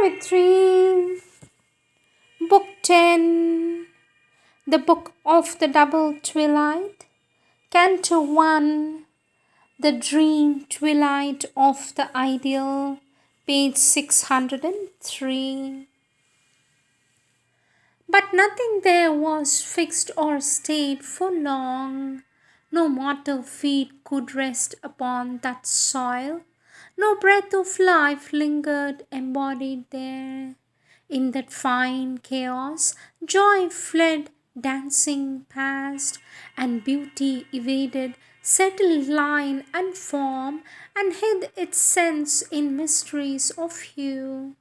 Savitri, Book 10, The Book of the Double Twilight, Canto 1, The Dream Twilight of the Ideal, page 603. But nothing there was fixed or stayed for long. No mortal feet could rest upon that soil. No breath of life lingered embodied there. In that fine chaos, joy fled, dancing past, and beauty evaded settled line and form, and hid its sense in mysteries of hue.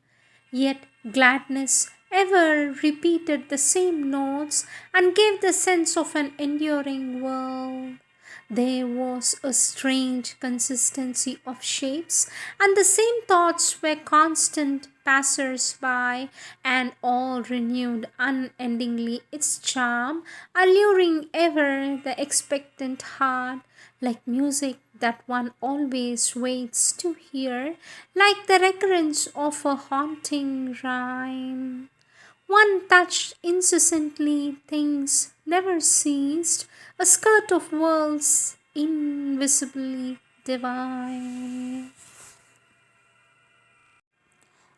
Yet gladness ever repeated the same notes and gave the sense of an enduring world. There was a strange consistency of shapes, and the same thoughts were constant passers by, and all renewed unendingly its charm, alluring ever the expectant heart, like music that one always waits to hear, like the recurrence of a haunting rhyme. One touched incessantly things never ceased, a skirt of worlds invisibly divine.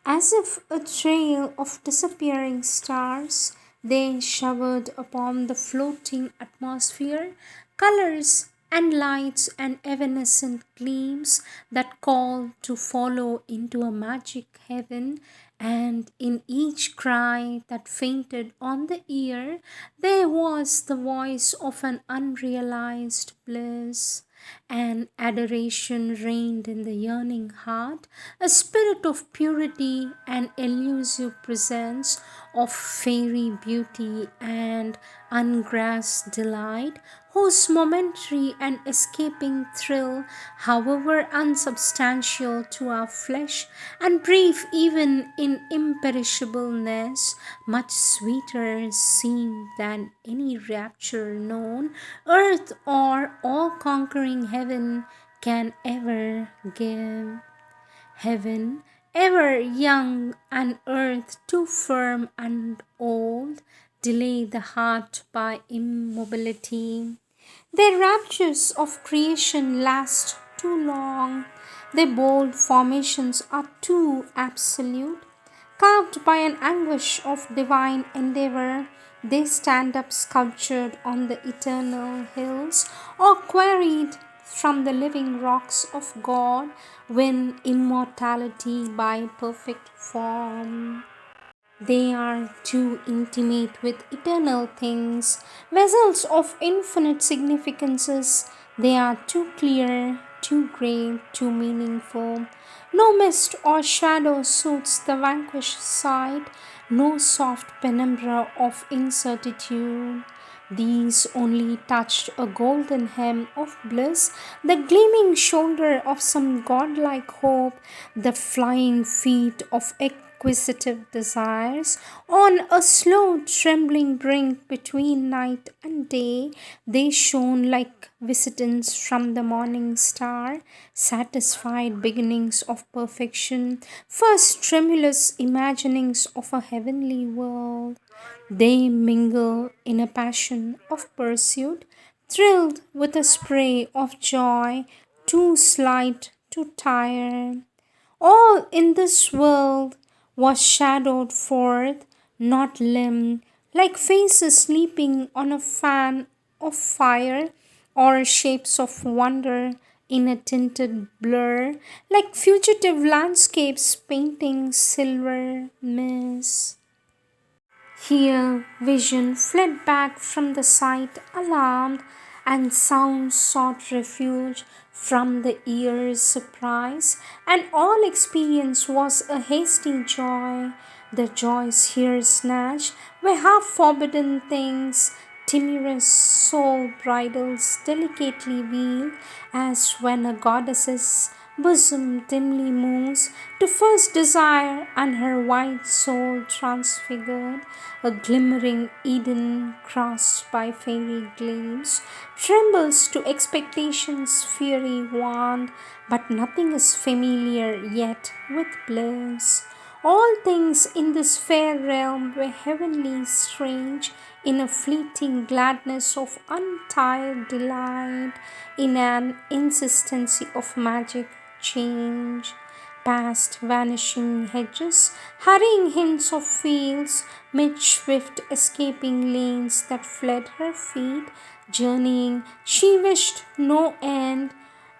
As if a trail of disappearing stars, they showered upon the floating atmosphere colors and lights and evanescent gleams that called to follow into a magic heaven, and in each cry that fainted on the ear, there was the voice of an unrealized bliss. And adoration reigned in the yearning heart, a spirit of purity and elusive presence, of fairy beauty and ungrasped delight, whose momentary and escaping thrill, however unsubstantial to our flesh and brief even in imperishableness, much sweeter seemed than any rapture known, earth or all-conquering heaven can ever give. Heaven, ever young, and earth too firm and old, delay the heart by immobility. Their raptures of creation last too long. Their bold formations are too absolute. Carved by an anguish of divine endeavor, they stand up sculptured on the eternal hills, or quarried from the living rocks of God, win immortality by perfect form. They are too intimate with eternal things, vessels of infinite significances. They are too clear, too great, too meaningful. No mist or shadow suits the vanquished sight, no soft penumbra of incertitude. These only touched a golden hem of bliss, the gleaming shoulder of some godlike hope, the flying feet of acquisitive desires. On a slow trembling brink between night and day, they shone like visitants from the morning star, satisfied beginnings of perfection, first tremulous imaginings of a heavenly world. They mingle in a passion of pursuit, thrilled with a spray of joy, too slight to tire. All in this world was shadowed forth, not limned, like faces sleeping on a fan of fire, or shapes of wonder in a tinted blur, like fugitive landscapes painting silver mist. Here vision fled back from the sight alarmed, and sound sought refuge from the ear's surprise, and all experience was a hasty joy. The joys here snatched were half forbidden things, timorous soul bridles delicately veiled, as when a goddess's bosom dimly moves to first desire, and her white soul transfigured, a glimmering Eden crossed by fairy gleams, trembles to expectation's fiery wand, but nothing is familiar yet with bliss. All things in this fair realm were heavenly strange, in a fleeting gladness of untired delight, in an insistency of magic change. Past vanishing hedges, hurrying hints of fields, mid swift escaping lanes that fled her feet, journeying she wished no end,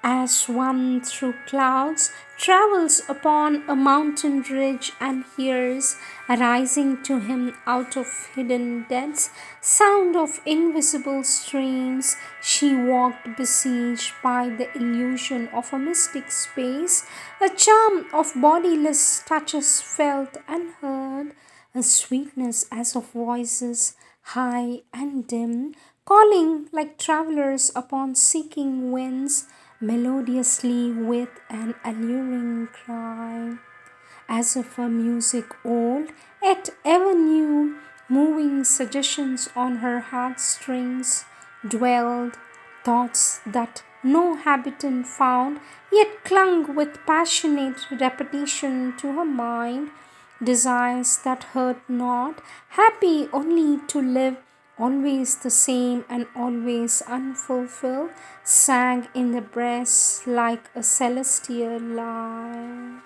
as one through clouds travels upon a mountain ridge and hears, arising to him out of hidden depths, sound of invisible streams, she walked besieged by the illusion of a mystic space, a charm of bodiless touches felt and heard, a sweetness as of voices high and dim, calling like travelers upon seeking winds, melodiously with an alluring cry, as of a music old yet ever new, moving suggestions on her heartstrings, dwelled thoughts that no habitant found, yet clung with passionate repetition to her mind, desires that hurt not, happy only to live, always the same and always unfulfilled, sang in the breast like a celestial lyre.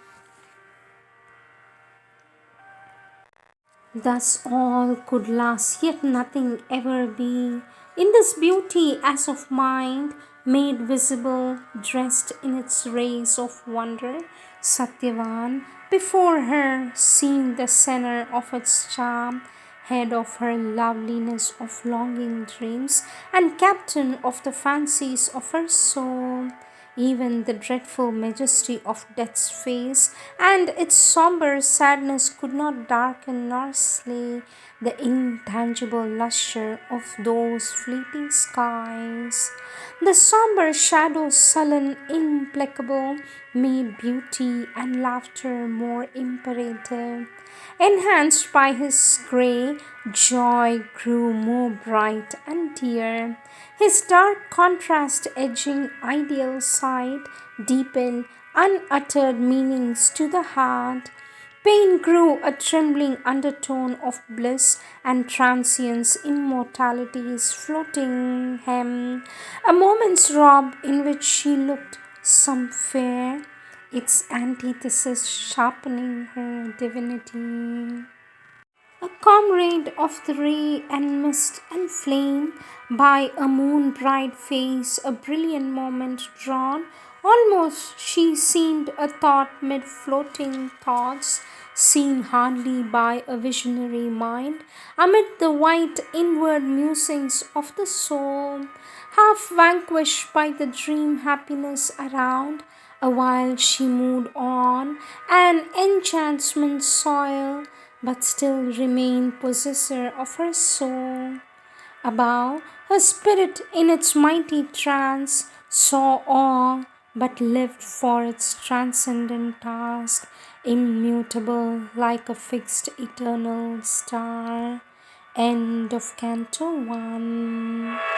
Thus all could last, yet nothing ever be. In this beauty as of mind, made visible, dressed in its rays of wonder, Satyavan before her seemed the center of its charm, head of her loveliness of longing dreams, and captain of the fancies of her soul. Even the dreadful majesty of death's face and its somber sadness could not darken nor slay the intangible lustre of those fleeting skies. The somber shadows, sullen, implacable, made beauty and laughter more imperative. Enhanced by his grey, joy grew more bright and dear. His dark contrast edging ideal sight deepened unuttered meanings to the heart. Pain grew a trembling undertone of bliss and transience immortality's floating hem. A moment's rob in which she looked some fair, its antithesis sharpening her divinity. A comrade of the ray and mist and flame, by a moon bright face, a brilliant moment drawn, almost she seemed a thought mid floating thoughts, seen hardly by a visionary mind, amid the white inward musings of the soul, half vanquished by the dream happiness around. Awhile she moved on, an enchantment soil, but still remained possessor of her soul. Above, her spirit in its mighty trance saw all, but lived for its transcendent task, immutable like a fixed eternal star. End of Canto 1.